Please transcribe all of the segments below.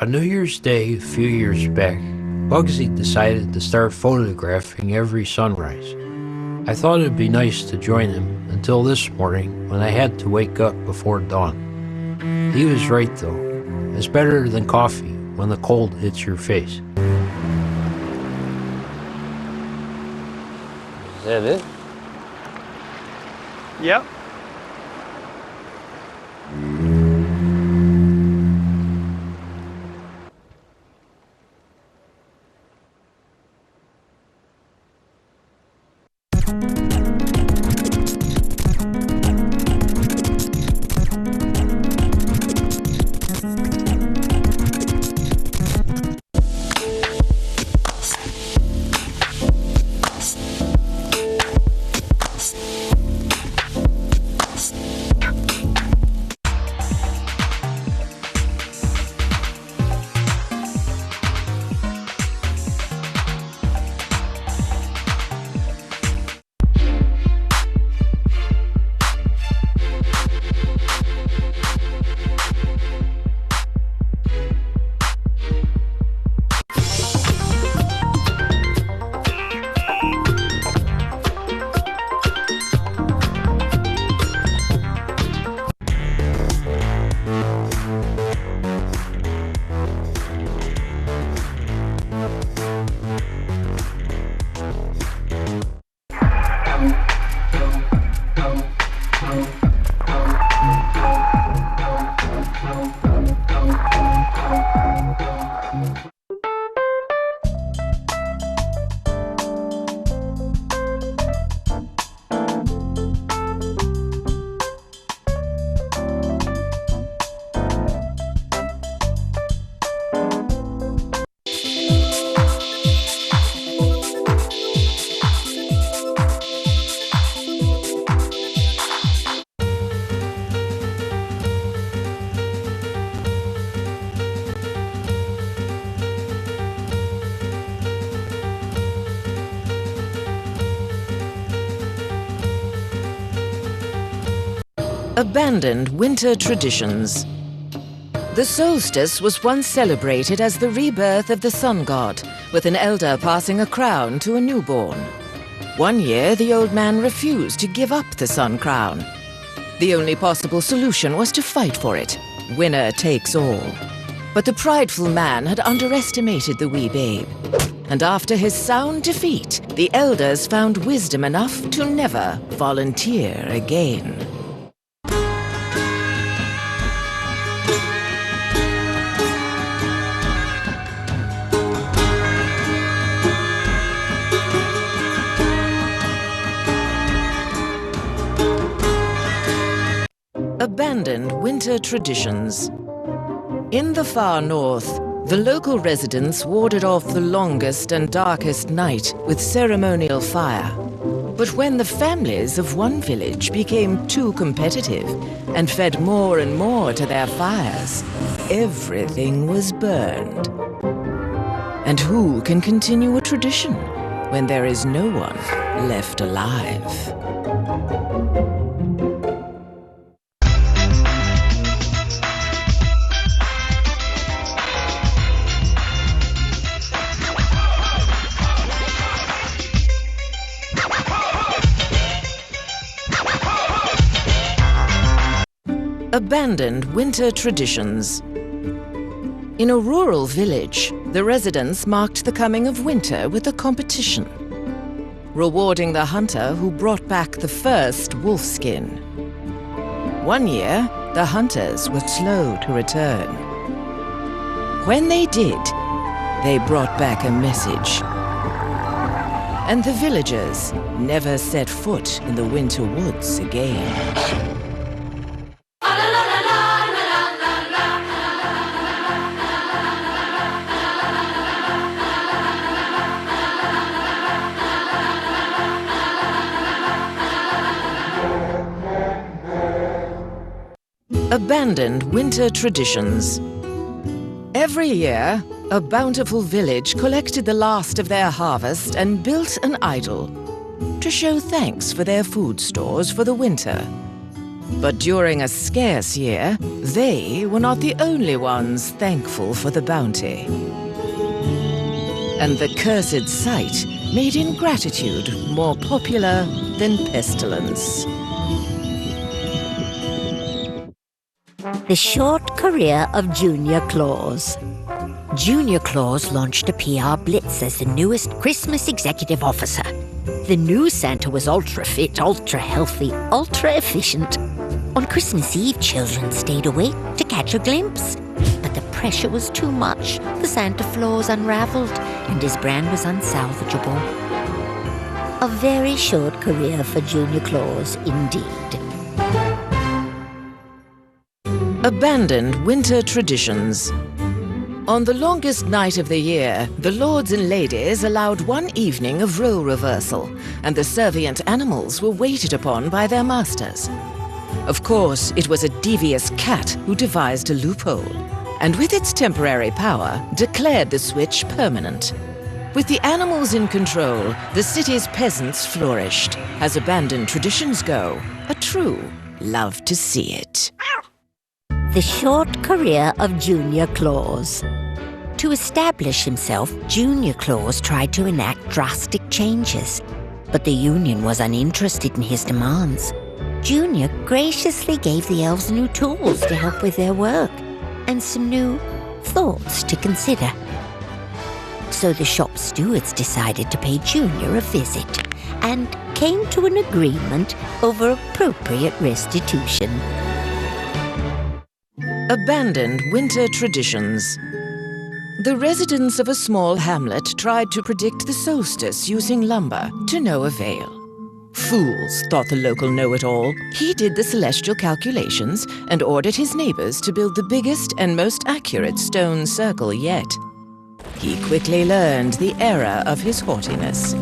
On New Year's Day a few years back, Bugsy decided to start photographing every sunrise. I thought it'd be nice to join him until this morning when I had to wake up before dawn. He was right though. It's better than coffee when the cold hits your face. Is that it? Yep. Abandoned winter traditions. The solstice was once celebrated as the rebirth of the sun god, with an elder passing a crown to a newborn. One year, the old man refused to give up the sun crown. The only possible solution was to fight for it. Winner takes all. But the prideful man had underestimated the wee babe. And after his sound defeat, the elders found wisdom enough to never volunteer again. Abandoned winter traditions. In the far north, the local residents warded off the longest and darkest night with ceremonial fire. But when the families of one village became too competitive and fed more and more to their fires, everything was burned. And who can continue a tradition when there is no one left alive? Abandoned winter traditions. In a rural village, the residents marked the coming of winter with a competition, rewarding the hunter who brought back the first wolf skin. One year, the hunters were slow to return. When they did, they brought back a message. And the villagers never set foot in the winter woods again. Abandoned winter traditions. Every year, a bountiful village collected the last of their harvest and built an idol to show thanks for their food stores for the winter. But during a scarce year, they were not the only ones thankful for the bounty. And the cursed sight made ingratitude more popular than pestilence. The short career of Junior Claus. Junior Claus launched a PR blitz as the newest Christmas executive officer. The new Santa was ultra-fit, ultra-healthy, ultra-efficient. On Christmas Eve, children stayed awake to catch a glimpse. But the pressure was too much. The Santa flaws unraveled, and his brand was unsalvageable. A very short career for Junior Claus, indeed. Abandoned winter traditions. On the longest night of the year, the lords and ladies allowed one evening of role reversal, and the servient animals were waited upon by their masters. Of course, it was a devious cat who devised a loophole, and with its temporary power, declared the switch permanent. With the animals in control, the city's peasants flourished. As abandoned traditions go, a true love to see it. The short career of Junior Claus. To establish himself, Junior Claus tried to enact drastic changes, but the Union was uninterested in his demands. Junior graciously gave the elves new tools to help with their work, and some new thoughts to consider. So the shop stewards decided to pay Junior a visit, and came to an agreement over appropriate restitution. Abandoned winter traditions. The residents of a small hamlet tried to predict the solstice using lumber, to no avail. Fools, thought the local know-it-all. He did the celestial calculations and ordered his neighbors to build the biggest and most accurate stone circle yet. He quickly learned the error of his haughtiness.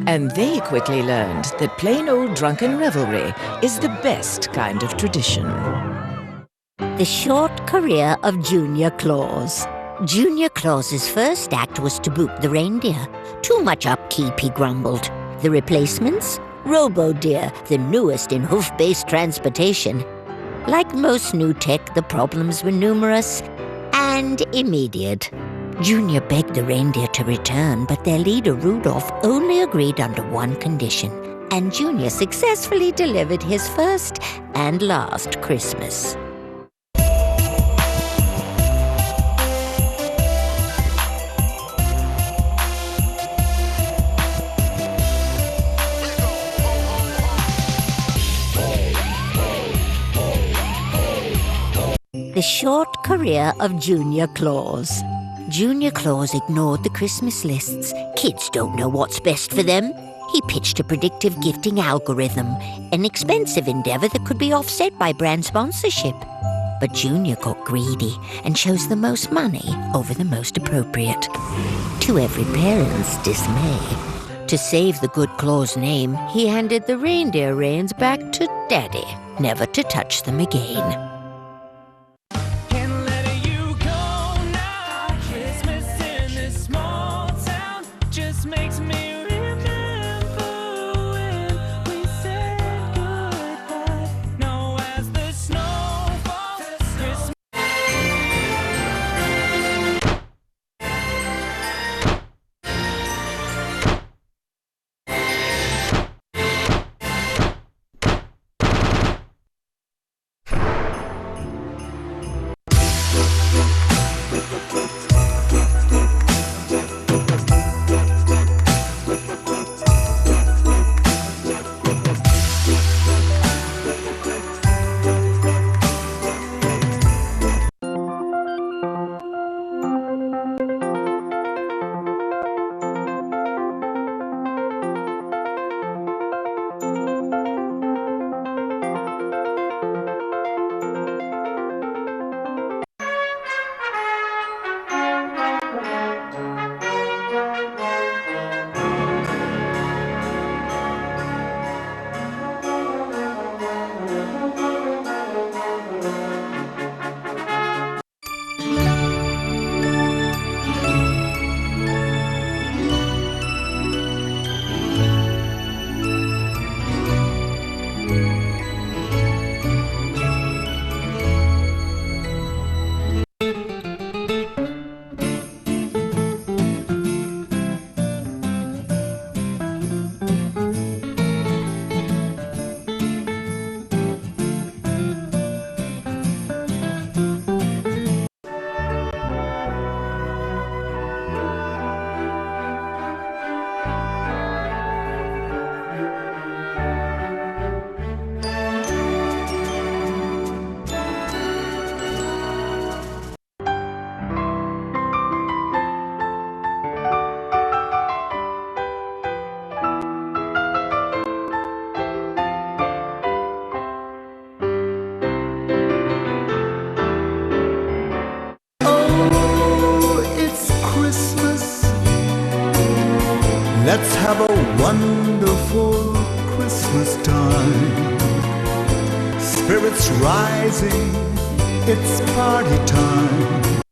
And they quickly learned that plain old drunken revelry is the best kind of tradition. The short career of Junior Claus. Junior Claus's first act was to boot the reindeer. Too much upkeep, he grumbled. The replacements? Robo-Deer, the newest in hoof-based transportation. Like most new tech, the problems were numerous and immediate. Junior begged the reindeer to return, but their leader, Rudolph, only agreed under one condition, and Junior successfully delivered his first and last Christmas. The short career of Junior Claus. Junior Claus ignored the Christmas lists. Kids don't know what's best for them. He pitched a predictive gifting algorithm, an expensive endeavor that could be offset by brand sponsorship. But Junior got greedy and chose the most money over the most appropriate. To every parent's dismay. To save the good Claus name, he handed the reindeer reins back to Daddy, never to touch them again. spirits rising, it's party time.